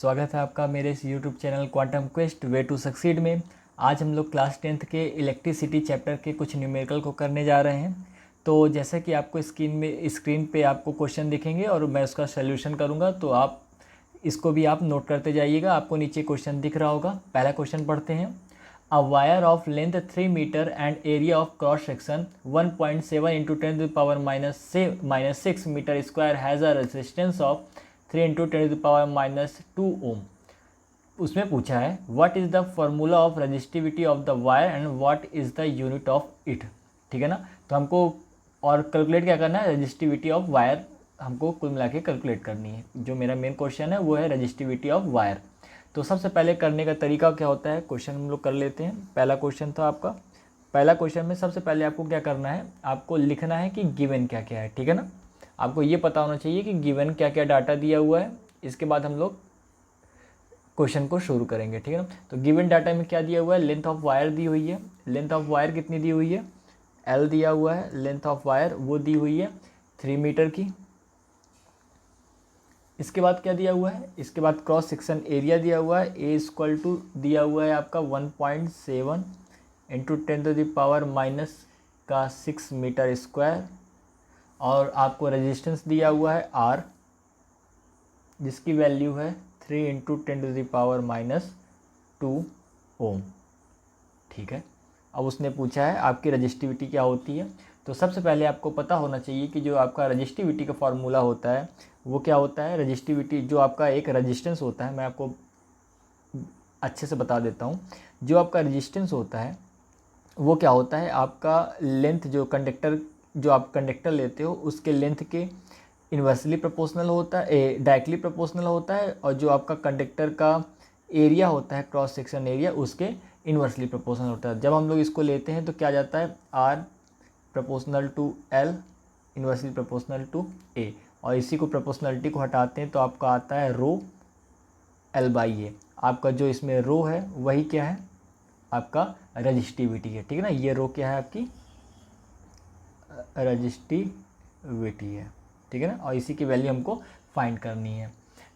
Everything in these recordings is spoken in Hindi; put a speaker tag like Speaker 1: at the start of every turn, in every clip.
Speaker 1: स्वागत है आपका मेरे इस YouTube channel quantum quest way to succeed में। आज हम लोग क्लास 10th के इलेक्ट्रिसिटी चैप्टर के कुछ न्यूमेरिकल को करने जा रहे हैं। तो जैसा कि आपको स्क्रीन पे आपको क्वेश्चन दिखेंगे और मैं उसका सोल्यूशन करूंगा, तो आप इसको भी आप नोट करते जाइएगा। आपको नीचे क्वेश्चन दिख रहा होगा। पहला क्वेश्चन पढ़ते हैं। A wire of length 3 metre and area of cross section 1.7 into 10⁻6 metre square has a resistance of 3 into 10⁻2 ohm. उसमें पूछा है what is the formula of resistivity of the wire and what is the unit of it. ठीक है ना। तो हमको और कैलकुलेट क्या करना है, रजिस्टिविटी ऑफ वायर हमको कुल मिला के कैलकुलेट करनी है। जो मेरा मेन क्वेश्चन है वो है रजिस्टिविटी ऑफ वायर। तो सबसे पहले करने का तरीका क्या होता है, क्वेश्चन हम लोग कर लेते हैं। पहला क्वेश्चन था आपका। पहला क्वेश्चन में सबसे पहले आपको क्या करना है, आपको लिखना है कि गिवन क्या क्या है। ठीक है ना। आपको ये पता होना चाहिए कि गिवन क्या क्या डाटा दिया हुआ है। इसके बाद हम लोग क्वेश्चन को शुरू करेंगे। ठीक है ना। तो गिवन डाटा में क्या दिया हुआ है, लेंथ ऑफ वायर दी हुई है। लेंथ ऑफ वायर कितनी दी हुई है, एल दिया हुआ है। लेंथ ऑफ वायर वो दी हुई है 3 मीटर की। इसके बाद क्या दिया हुआ है, इसके बाद क्रॉस सेक्शन एरिया दिया हुआ है। ए इक्वल टू दिया हुआ है आपका 1.7 इंटू 10⁻⁻6 मीटर स्क्वायर। और आपको रेजिस्टेंस दिया हुआ है आर, जिसकी वैल्यू है 3 इंटू 10⁻2 ओम। ठीक है। अब उसने पूछा है आपकी रजिस्टिविटी क्या होती है। तो सबसे पहले आपको पता होना चाहिए कि जो आपका रजिस्टिविटी का फॉर्मूला होता है वो क्या होता है। रजिस्टिविटी जो आपका एक रजिस्टेंस होता है, मैं आपको अच्छे से बता देता हूँ। जो आपका रजिस्टेंस होता है वो क्या होता है, आपका लेंथ जो आप कंडक्टर लेते हो उसके लेंथ के इन्वर्सली प्रोपोर्शनल होता है, डायरेक्टली प्रोपोर्शनल होता है। और जो आपका कंडक्टर का एरिया होता है, क्रॉस सेक्शन एरिया, उसके इन्वर्सली प्रोपोर्शनल होता है। जब हम लोग इसको लेते हैं तो क्या जाता है, R proportional to L inversely proportional to A. और इसी को प्रोपोर्शनलिटी को हटाते हैं तो आपका आता है रो एल बाई ए। आपका जो इसमें रो है वही क्या है, आपका रजिस्टिविटी है। ठीक है ना। ये रो क्या है, आपकी रजिस्टिविटी है। ठीक है ना। और इसी की वैल्यू हमको फाइंड करनी है।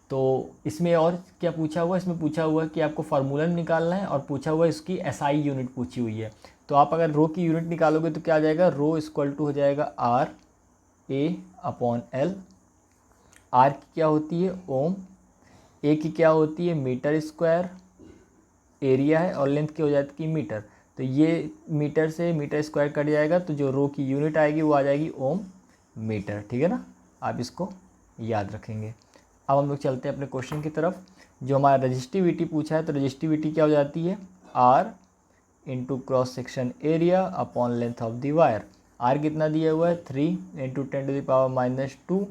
Speaker 1: तो इसमें और क्या पूछा हुआ, इसमें पूछा हुआ है कि आपको फार्मूला निकालना है और पूछा हुआ है इसकी एसआई यूनिट पूछी हुई है। तो आप अगर रो की यूनिट निकालोगे तो क्या आ जाएगा, रो इक्वल टू हो जाएगा R A upon L. R की क्या होती है, ओम। ए की क्या होती है, मीटर स्क्वायर एरिया है। और लेंथ की हो जाती है मीटर। तो ये मीटर से मीटर स्क्वायर कट जाएगा तो जो रो की यूनिट आएगी वो आ जाएगी ओम मीटर। ठीक है ना। आप इसको याद रखेंगे। अब हम लोग चलते हैं अपने क्वेश्चन की तरफ। जो हमारा रजिस्टिविटी पूछा है तो रजिस्टिविटी क्या हो जाती है, R into cross section area upon length of the wire. R कितना दिया हुआ है, 3 इंटू 10⁻2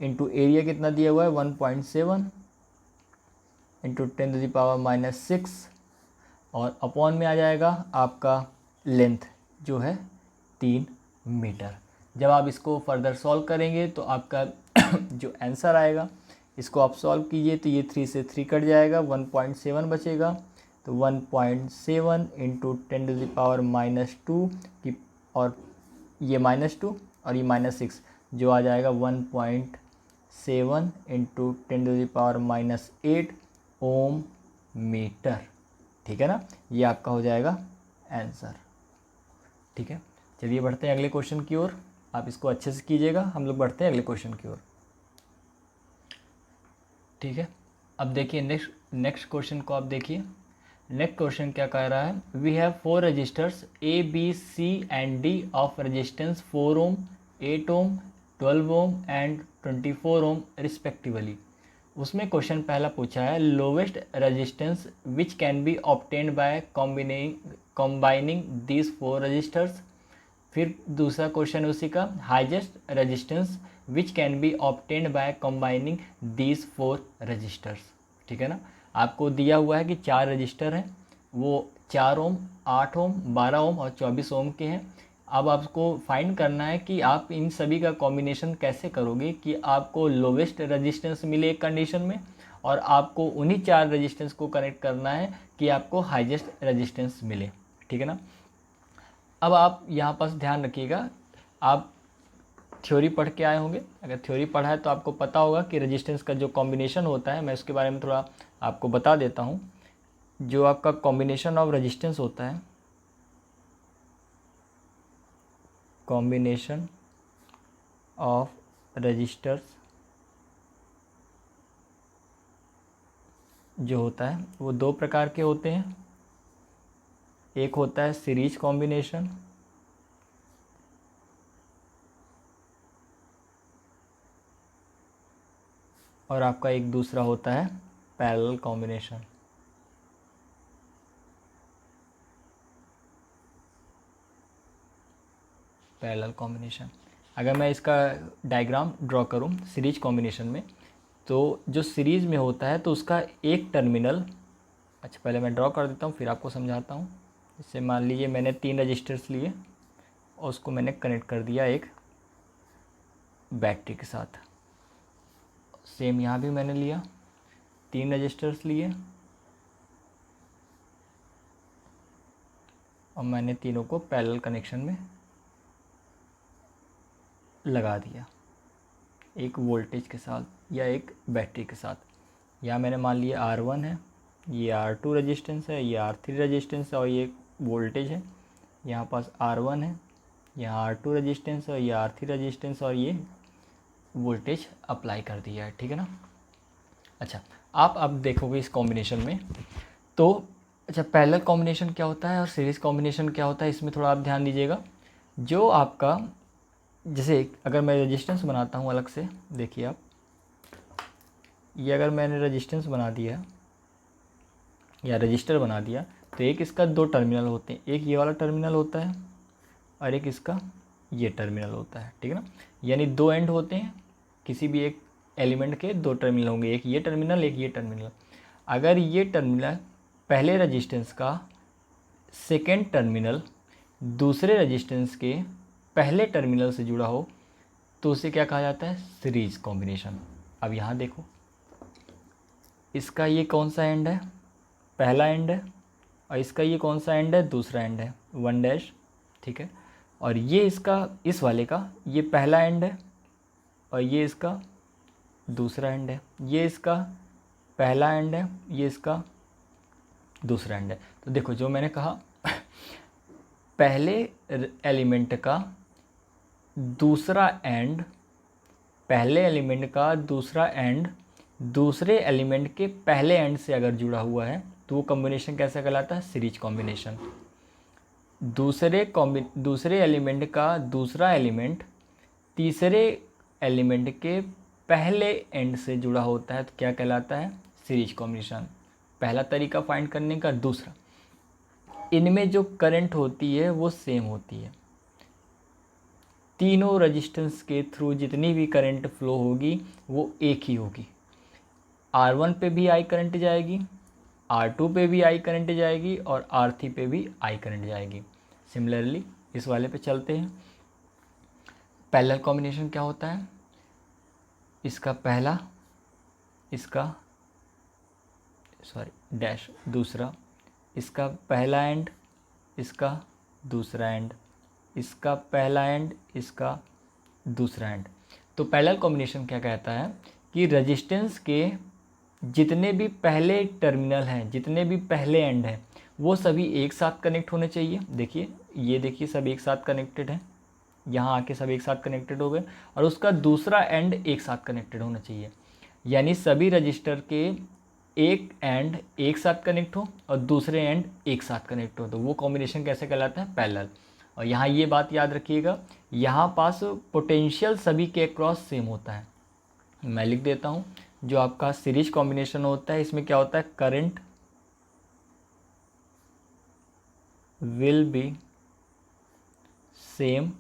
Speaker 1: इंटू एरिया कितना दिया हुआ है, 1.7 इंटू 10⁻6। और अपॉन में आ जाएगा आपका लेंथ जो है 3 मीटर। जब आप इसको फर्दर सॉल्व करेंगे तो आपका जो आंसर आएगा, इसको आप सॉल्व कीजिए तो ये 3 से 3 कट जाएगा, 1.7 बचेगा। तो 1.7 इंटू 10⁻2 की, और ये -2 और ये -6, जो आ जाएगा 1.7 इंटू 10⁻8 ओम मीटर। ठीक है ना। ये आपका हो जाएगा आंसर। ठीक है। चलिए बढ़ते हैं अगले क्वेश्चन की ओर। आप इसको अच्छे से कीजिएगा। हम लोग बढ़ते हैं अगले क्वेश्चन की ओर। ठीक है। अब देखिए नेक्स्ट क्वेश्चन को आप देखिए। नेक्स्ट क्वेश्चन क्या कह रहा है, we have 4 resistors A B C and D of resistance 4 ohm, 8 ohm, 12 ohm and 24 ohm respectively. उसमें क्वेश्चन पहला पूछा है lowest resistance which can be obtained by combining these 4 resistors. फिर दूसरा क्वेश्चन उसी का, highest resistance which can be obtained by combining these 4 resistors. ठीक है ना। आपको दिया हुआ है कि 4 रजिस्टर हैं, वो 4 ओम, 8 ओम, 12 ओम और 24 ओम के हैं। अब आपको फाइंड करना है कि आप इन सभी का कॉम्बिनेशन कैसे करोगे कि आपको लोवेस्ट रेजिस्टेंस मिले एक कंडीशन में, और आपको उन्हीं 4 रेजिस्टेंस को कनेक्ट करना है कि आपको हाईएस्ट रेजिस्टेंस मिले। ठीक है ना। अब आप यहाँ पर ध्यान रखिएगा, आप थ्योरी पढ़ के आए होंगे। अगर थ्योरी पढ़ा है तो आपको पता होगा कि रेजिस्टेंस का जो कॉम्बिनेशन होता है, मैं उसके बारे में थोड़ा आपको बता देता हूँ। जो आपका कॉम्बिनेशन ऑफ रेजिस्टेंस होता है, कॉम्बिनेशन ऑफ रजिस्टर्स जो होता है वो दो प्रकार के होते हैं। एक होता है सीरीज कॉम्बिनेशन, और आपका एक दूसरा होता है पैरेलल कॉम्बिनेशन। पैरेलल कॉम्बिनेशन, अगर मैं इसका डायग्राम ड्रॉ करूं सीरीज कॉम्बिनेशन में, तो जो सीरीज़ में होता है तो उसका एक टर्मिनल, अच्छा पहले मैं ड्रॉ कर देता हूँ फिर आपको समझाता हूँ। जैसे मान लीजिए मैंने 3 रजिस्टर्स लिए और उसको मैंने कनेक्ट कर दिया एक बैटरी के साथ। सेम यहाँ भी मैंने लिया 3 रजिस्टर्स लिए और मैंने तीनों को पैरेलल कनेक्शन में लगा दिया एक वोल्टेज के साथ या एक बैटरी के साथ। यहाँ मैंने मान लिया R1 है, ये R2 रेजिस्टेंस है, ये R3 रेजिस्टेंस है और ये वोल्टेज है। यहाँ पास R1 है, यहाँ R2 रेजिस्टेंस है, ये R3 रेजिस्टेंस और ये वोल्टेज अप्लाई कर दिया है, ठीक है ना। अच्छा, आप अब देखोगे इस कॉम्बिनेशन में तो अच्छा पैरेलल कॉम्बिनेशन क्या होता है और सीरीज़ कॉम्बिनेशन क्या होता है, इसमें थोड़ा आप ध्यान दीजिएगा। जो आपका जैसे अगर मैं रेजिस्टेंस बनाता हूँ अलग से, देखिए आप, ये अगर मैंने रेजिस्टेंस बना दिया या रजिस्टर बना दिया तो एक इसका 2 टर्मिनल होते हैं, एक ये वाला टर्मिनल होता है और एक इसका ये टर्मिनल होता है, ठीक है ना। यानी 2 एंड होते हैं, किसी भी एक एलिमेंट के 2 टर्मिनल होंगे, एक ये टर्मिनल एक ये टर्मिनल। अगर ये टर्मिनल पहले रेजिस्टेंस का सेकेंड टर्मिनल दूसरे रेजिस्टेंस के पहले टर्मिनल से जुड़ा हो तो उसे क्या कहा जाता है, सीरीज कॉम्बिनेशन। अब यहाँ देखो, इसका ये कौन सा एंड है, पहला एंड है, और इसका ये कौन सा एंड है, दूसरा एंड है 1 ठीक है। और ये इसका इस वाले का ये पहला एंड है और ये इसका दूसरा एंड है, ये इसका पहला एंड है, ये इसका दूसरा एंड है। तो देखो जो मैंने कहा पहले एलिमेंट का दूसरा एंड, पहले एलिमेंट का दूसरा एंड दूसरे एलिमेंट के पहले एंड से अगर जुड़ा हुआ है तो वो कॉम्बिनेशन कैसा कहलाता है, सीरीज कॉम्बिनेशन। दूसरे एलिमेंट का दूसरा एलिमेंट तीसरे एलिमेंट के पहले एंड से जुड़ा होता है तो क्या कहलाता है, सीरीज कॉम्बिनेशन। पहला तरीका फाइंड करने का। दूसरा, इनमें जो करंट होती है वो सेम होती है, तीनों रेजिस्टेंस के थ्रू जितनी भी करंट फ्लो होगी वो एक ही होगी। R1 पे भी आई करंट जाएगी, R2 पे भी आई करंट जाएगी और R3 पे भी आई करंट जाएगी। सिमिलरली इस वाले पे चलते हैं। पैरेलल कॉम्बिनेशन क्या होता है, इसका पहला, इसका डैश दूसरा, इसका पहला एंड, इसका दूसरा एंड, इसका पहला एंड, इसका दूसरा एंड। तो पैरेलल कॉम्बिनेशन क्या कहता है कि रेजिस्टेंस के जितने भी पहले टर्मिनल हैं, जितने भी पहले एंड हैं, वो सभी एक साथ कनेक्ट होने चाहिए। देखिए ये देखिए सब एक साथ कनेक्टेड हैं, यहाँ आके सब एक साथ कनेक्टेड हो गए, और उसका दूसरा एंड एक साथ कनेक्टेड होना चाहिए। यानी सभी रजिस्टर के एक एंड एक साथ कनेक्ट हो और दूसरे एंड एक साथ कनेक्ट हो, तो वो कॉम्बिनेशन कैसे कहलाता है, पैरेलल। और यहाँ ये बात याद रखिएगा, यहाँ पास पोटेंशियल सभी के अक्रॉस सेम होता है। मैं लिख देता हूँ, जो आपका सीरीज कॉम्बिनेशन होता है इसमें क्या होता है, current will be same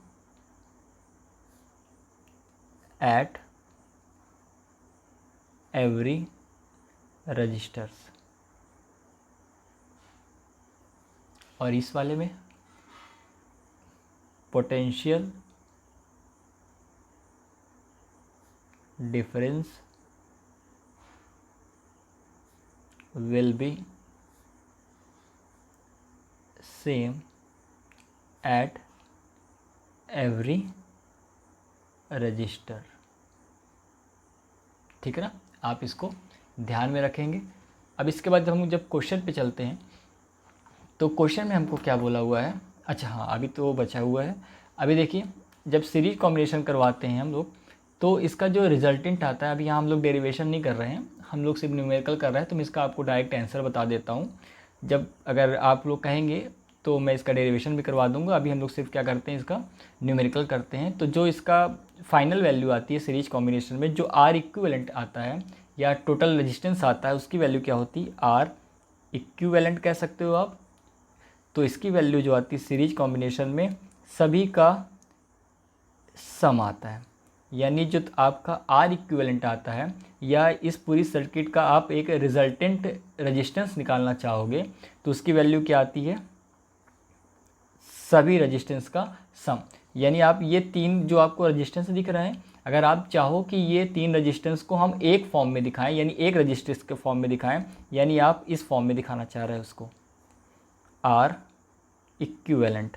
Speaker 1: at every resistors. और इस वाले में potential difference will be same at every resistor. ठीक है ना, आप इसको ध्यान में रखेंगे। अब इसके बाद हम जब क्वेश्चन पे चलते हैं तो क्वेश्चन में हमको क्या बोला हुआ है। अच्छा हाँ, अभी तो बचा हुआ है। अभी देखिए, जब सीरीज कॉम्बिनेशन करवाते हैं हम लोग तो इसका जो रिजल्टेंट आता है, अभी यहाँ हम लोग डेरिवेशन नहीं कर रहे हैं, हम लोग सिर्फ न्यूमेरिकल कर रहे हैं, तो मैं इसका आपको डायरेक्ट आंसर बता देता हूँ। जब अगर आप लोग कहेंगे तो मैं इसका डेरिवेशन भी करवा दूंगा। अभी हम लोग सिर्फ क्या करते हैं, इसका न्यूमेरिकल करते हैं। तो जो इसका फाइनल वैल्यू आती है सीरीज कॉम्बिनेशन में, जो आर इक्विवेलेंट आता है या टोटल रेजिस्टेंस आता है, उसकी वैल्यू क्या होती है, आर इक्विवेलेंट कह सकते हो आप। तो इसकी वैल्यू जो आती है सीरीज कॉम्बिनेशन में सभी का सम आता है, यानी जो आपका आर इक्विवेलेंट आता है या इस पूरी सर्किट का आप एक रिजल्टेंट रेजिस्टेंस निकालना चाहोगे तो उसकी वैल्यू क्या आती है, सभी रेजिस्टेंस का सम। यानी आप ये तीन जो आपको रेजिस्टेंस दिख रहे हैं, अगर आप चाहो कि ये तीन रेजिस्टेंस को हम एक फॉर्म में दिखाएं, यानी एक रेजिस्टेंस के फॉर्म में दिखाएं, यानी आप इस फॉर्म में दिखाना चाह रहे हैं उसको, आर इक्विवेलेंट,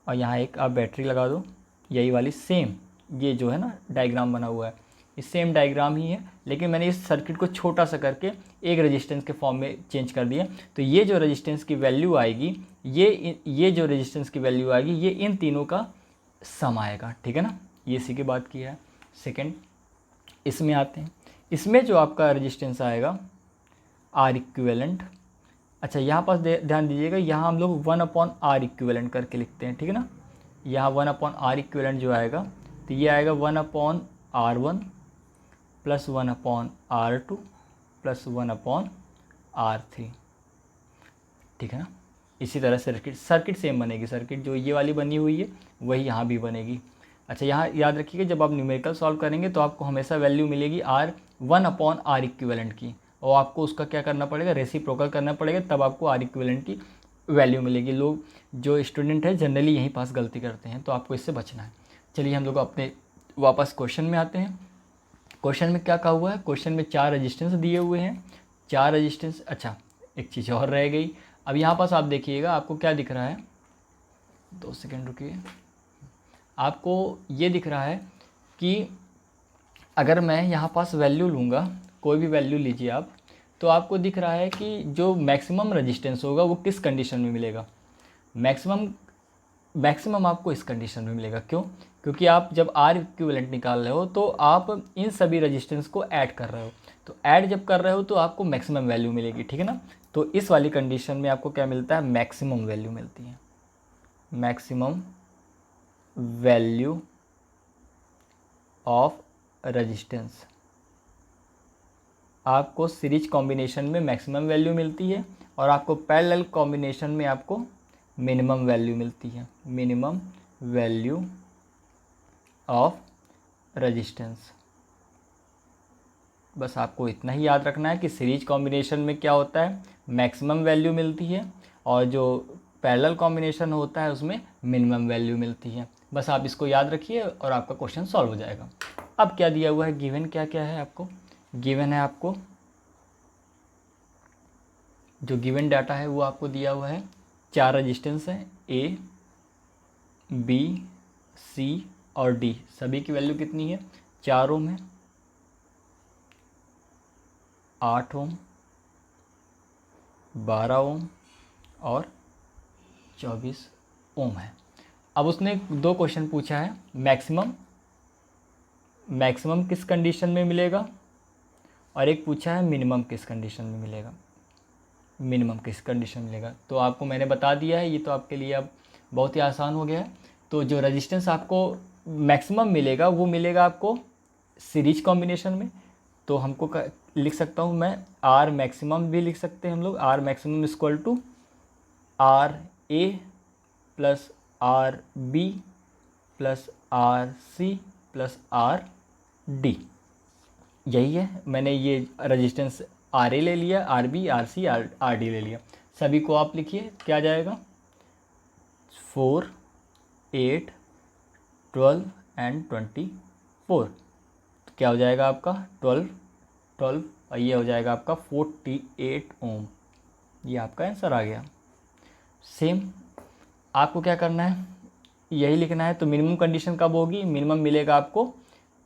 Speaker 1: और यहाँ एक आप बैटरी लगा दो, यही वाली सेम, ये जो है ना डायग्राम बना हुआ है, ये सेम डायग्राम ही है, लेकिन मैंने इस सर्किट को छोटा सा करके एक रेजिस्टेंस के फॉर्म में चेंज कर दिया। तो ये जो रेजिस्टेंस की वैल्यू आएगी, ये जो रेजिस्टेंस की वैल्यू आएगी, ये इन तीनों का सम आएगा। ठीक है ना, ये इसी की बात की है। सेकेंड, इसमें आते हैं। इसमें जो आपका रेजिस्टेंस आएगा आर इक्विवेलेंट, अच्छा यहाँ पास ध्यान दीजिएगा, यहाँ हम लोग 1/r इक्विवेलेंट करके लिखते हैं। ठीक है ना, यहाँ 1/r इक्विवेलेंट जो आएगा तो ये आएगा 1/r1 plus 1/r2 plus 1/r3। ठीक है ना, इसी तरह से सर्किट सेम बनेगी। सर्किट जो ये वाली बनी हुई है वही यहाँ भी बनेगी। अच्छा, यहाँ याद रखिएगा, जब आप न्यूमेरिकल सॉल्व करेंगे तो आपको हमेशा वैल्यू मिलेगी आर 1/r इक्विवेलेंट की, और आपको उसका क्या करना पड़ेगा, रेसिप्रोकल करना पड़ेगा, तब आपको आर इक्विवेलेंट की वैल्यू मिलेगी। लोग जो स्टूडेंट है जनरली यहीं पास गलती करते हैं, तो आपको इससे बचना है। चलिए हम लोग अपने वापस क्वेश्चन में आते हैं। क्वेश्चन में क्या कहा हुआ है, क्वेश्चन में 4 रेजिस्टेंस दिए हुए हैं, 4 रेजिस्टेंस। अच्छा, एक चीज़ और रह गई। अब यहाँ पास आप देखिएगा, आपको क्या दिख रहा है, 2 सेकेंड रुकिए। आपको ये दिख रहा है कि अगर मैं यहाँ पास वैल्यू लूँगा, कोई भी वैल्यू लीजिए आप, तो आपको दिख रहा है कि जो मैक्सिमम रेजिस्टेंस होगा वो किस कंडीशन में मिलेगा। मैक्सिमम आपको इस कंडीशन में मिलेगा। क्यों? क्योंकि आप जब आर इक्विवेलेंट निकाल रहे हो तो आप इन सभी रेजिस्टेंस को ऐड कर रहे हो, तो ऐड जब कर रहे हो तो आपको मैक्सिमम वैल्यू मिलेगी। ठीक है ना, तो इस वाली कंडीशन में आपको क्या मिलता है, मैक्सिमम वैल्यू मिलती है। मैक्सिमम वैल्यू ऑफ रेजिस्टेंस, आपको सीरीज कॉम्बिनेशन में मैक्सिमम वैल्यू मिलती है, और आपको पैरेलल कॉम्बिनेशन में आपको मिनिमम वैल्यू मिलती है। Minimum value of resistance. बस आपको इतना ही याद रखना है कि सीरीज कॉम्बिनेशन में क्या होता है, मैक्सिमम वैल्यू मिलती है, और जो पैरेलल कॉम्बिनेशन होता है उसमें मिनिमम वैल्यू मिलती है। बस आप इसको याद रखिए और आपका क्वेश्चन सॉल्व हो जाएगा। अब क्या दिया हुआ है, गिवन क्या क्या है आपको, गिवन है आपको जो गिवन डाटा है वो आपको दिया हुआ है, 4 रेजिस्टेंस है, ए, बी, सी और डी। सभी की वैल्यू कितनी है, 4 ओम है, 8 ओम, 12 ओम और 24 ओम है। अब उसने 2 क्वेश्चन पूछा है, मैक्सिमम किस कंडीशन में मिलेगा, और एक पूछा है मिनिमम किस कंडीशन में मिलेगा। मिनिमम किस कंडीशन मिलेगा तो आपको मैंने बता दिया है, ये तो आपके लिए अब बहुत ही आसान हो गया है। तो जो रेजिस्टेंस आपको मैक्सिमम मिलेगा वो मिलेगा आपको सीरीज कॉम्बिनेशन में। तो हमको लिख सकता हूँ मैं, आर मैक्सिमम भी लिख सकते हैं हम लोग, R maximum equal to R A plus R B plus R C plus R D. यही है, मैंने ये रेजिस्टेंस आर ए ले लिया, R B, R C, R D ले लिया। सभी को आप लिखिए, क्या जाएगा, 4, 8, 12 एंड 24। तो क्या हो जाएगा आपका 12 और ये हो जाएगा आपका 48 ओम। ये आपका आंसर आ गया। सेम आपको क्या करना है, यही लिखना है। तो मिनिमम कंडीशन कब होगी, मिनिमम मिलेगा आपको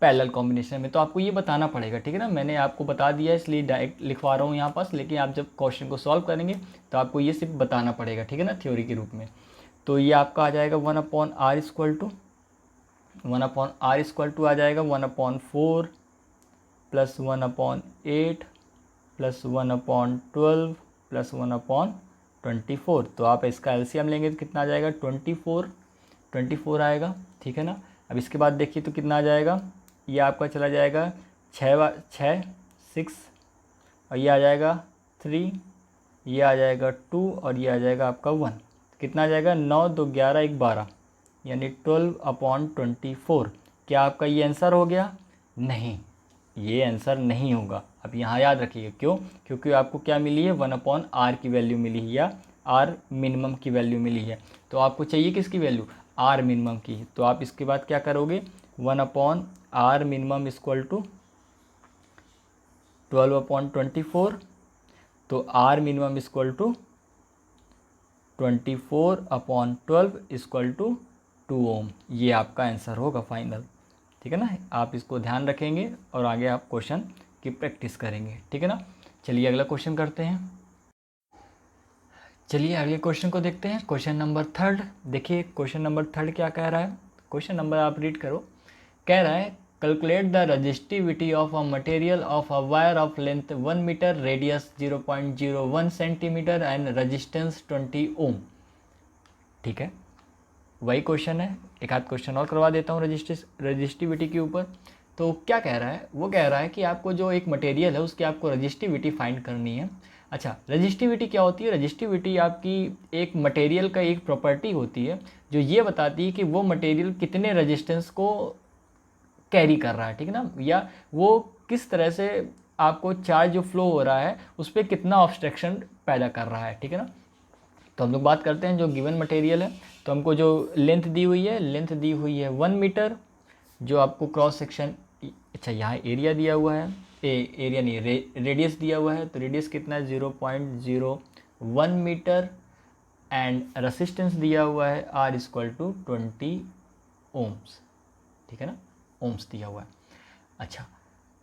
Speaker 1: पैरेलल कॉम्बिनेशन में। तो आपको ये बताना पड़ेगा, ठीक है ना। मैंने आपको बता दिया इसलिए डायरेक्ट लिखवा रहा हूँ यहाँ पास, लेकिन आप जब क्वेश्चन को सॉल्व करेंगे तो आपको ये सिर्फ बताना पड़ेगा, ठीक है ना, थ्योरी के रूप में। तो ये आपका आ जाएगा 1/r equal to 1/r equal to आ जाएगा 1/4 प्लस 1/8 प्लस 1/12 प्लस 1/24। तो आप इसका एलसीएम लेंगे तो कितना आ जाएगा, 24 आएगा, ठीक है ना। अब इसके बाद देखिए तो कितना आ जाएगा, ये आपका चला जाएगा 6 और ये आ जाएगा 3, ये आ जाएगा 2 और ये आ जाएगा आपका 1। कितना आ जाएगा, 9 2 11 1 12 यानी 12/24। क्या आपका ये आंसर हो गया? नहीं, ये आंसर नहीं होगा। अब यहाँ याद रखिएगा, क्यों? क्योंकि आपको क्या मिली है, 1/r की वैल्यू मिली है या r मिनिमम की वैल्यू मिली है। तो आपको चाहिए किसकी वैल्यू, r मिनिमम की। तो आप इसके बाद क्या करोगे, 1/r मिनिमम इक्वल टू 12/24। तो r minimum equal to 24/12 equal to 2 ohm. ये आपका आंसर होगा फाइनल, ठीक है ना। आप इसको ध्यान रखेंगे और आगे आप क्वेश्चन की प्रैक्टिस करेंगे, ठीक है ना। चलिए अगला क्वेश्चन करते हैं। चलिए अगले क्वेश्चन को देखते हैं, क्वेश्चन नंबर 3। देखिए क्वेश्चन नंबर 3 क्या कह रहा है, क्वेश्चन नंबर आप रीड करो। कह रहा है calculate the resistivity of a material of a wire of length 1 metre, radius 0.01 centimetre and resistance 20 ohm. ठीक है, वही क्वेश्चन है। एक आध क्वेश्चन और करवा देता हूँ रजिस्टिविटी के ऊपर। तो क्या कह रहा है, वो कह रहा है कि आपको जो एक मटेरियल है उसकी आपको रजिस्टिविटी फाइंड करनी है। अच्छा, रजिस्टिविटी क्या होती है? रजिस्टिविटी आपकी एक मटेरियल का एक प्रॉपर्टी होती है जो ये बताती है कि वो मटेरियल कितने रजिस्टेंस को कैरी कर रहा है, ठीक है ना, या वो किस तरह से आपको चार्ज जो फ्लो हो रहा है उस पर कितना ऑब्स्ट्रक्शन पैदा कर रहा है, ठीक है ना। तो हम लोग बात करते हैं जो गिवन मटेरियल है। तो हमको जो लेंथ दी हुई है, लेंथ दी हुई है 1 मीटर, जो आपको क्रॉस सेक्शन, अच्छा यहाँ एरिया दिया हुआ है, एरिया नहीं, रेडियस दिया हुआ है। तो रेडियस कितना है, 0.01 मीटर एंड रेसिस्टेंस दिया हुआ है R इक्वल टू 20 ओम्स, ठीक है ना, ओम्स दिया हुआ है।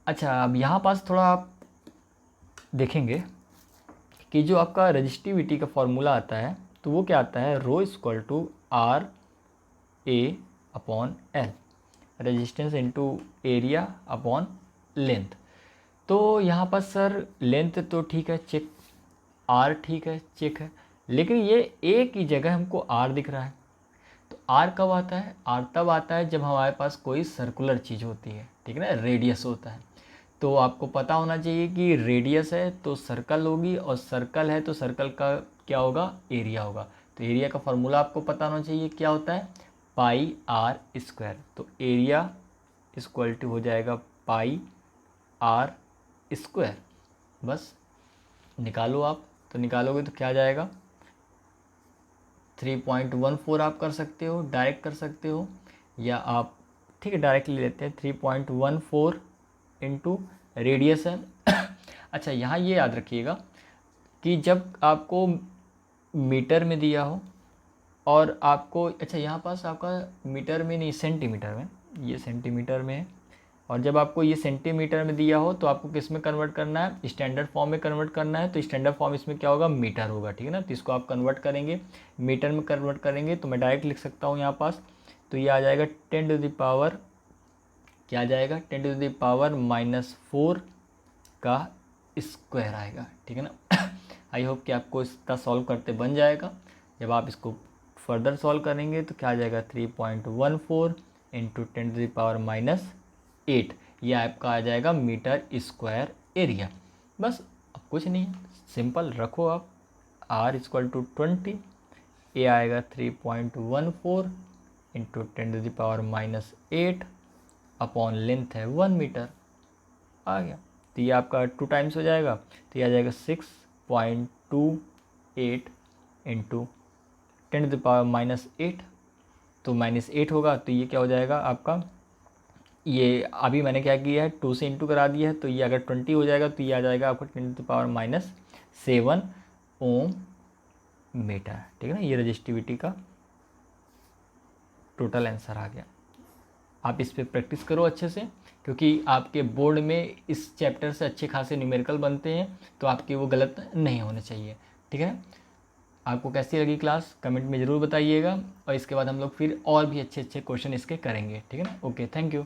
Speaker 1: अच्छा, अब यहाँ पास थोड़ा आप देखेंगे कि जो आपका रजिस्टिविटी का फॉर्मूला आता है तो वो क्या आता है, rho equal to R A upon L, resistance into area upon length. तो यहाँ पर सर लेंथ तो ठीक है, चेक, R ठीक है, चेक है, लेकिन ये एक ही जगह हमको R दिख रहा है। तो R कब आता है, R तब आता है जब हमारे पास कोई सर्कुलर चीज़ होती है, ठीक है ना, रेडियस होता है। तो आपको पता होना चाहिए कि रेडियस है तो सर्कल होगी, और सर्कल है तो सर्कल का क्या होगा, एरिया होगा। तो एरिया का फॉर्मूला आपको पता होना चाहिए, क्या होता है, पाई आर स्क्वायर। तो एरिया इक्वल टू हो जाएगा पाई आर स्क्वायर। बस निकालो आप, तो निकालोगे तो क्या आ जाएगा, 3.14 आप कर सकते हो, डायरेक्ट कर सकते हो, या आप ठीक है डायरेक्ट ले लेते हैं 3.14 इंटू रेडियस है। अच्छा, यहाँ ये याद रखिएगा कि जब आपको मीटर में दिया हो और आपको, अच्छा यहाँ पास आपका मीटर में नहीं, सेंटीमीटर में, ये सेंटीमीटर में है, और जब आपको ये सेंटीमीटर में दिया हो तो आपको किस में कन्वर्ट करना है, स्टैंडर्ड फॉर्म में कन्वर्ट करना है। तो स्टैंडर्ड फॉर्म इसमें क्या होगा, मीटर होगा, ठीक है ना। तो इसको आप कन्वर्ट करेंगे, मीटर में कन्वर्ट करेंगे तो मैं डायरेक्ट लिख सकता हूँ यहाँ पास। तो ये आ जाएगा 10 टू द पावर, क्या आ जाएगा, 10 टू द पावर -4 का स्क्वायर आएगा, ठीक है ना। आई होप कि आपको इसका सॉल्व करते बन जाएगा। जब आप इसको फर्दर सॉल्व करेंगे तो क्या आ जाएगा, 3.14 इंटू 10 टू द पावर -8, ये आपका आ जाएगा मीटर स्क्वायर एरिया। बस, अब कुछ नहीं है, सिंपल रखो आप, R इक्वल टू 20, ए आएगा 3.14 into 10 to the power -8 upon length है 1 मीटर, आ गया। तो ये आपका 2 टाइम्स हो जाएगा, तो ये आ जाएगा 6.28 इंटू 10 टू द पावर -8, तो -8 होगा। तो ये क्या हो जाएगा आपका, ये अभी मैंने क्या किया है, 2 से इंटू करा दिया है, तो ये अगर 20 हो जाएगा तो ये आ जाएगा आपका 10 to the power -7 ohm metre, ठीक है ना। ये रजिस्टिविटी का टोटल आंसर आ गया। आप इस पे प्रैक्टिस करो अच्छे से, क्योंकि आपके बोर्ड में इस चैप्टर से अच्छे खासे न्यूमेरिकल बनते हैं, तो आपके वो गलत नहीं होने चाहिए। ठीक है, आपको कैसी लगी क्लास कमेंट में ज़रूर बताइएगा, और इसके बाद हम लोग फिर और भी अच्छे अच्छे क्वेश्चन इसके करेंगे। ठीक है ना, ओके, थैंक यू।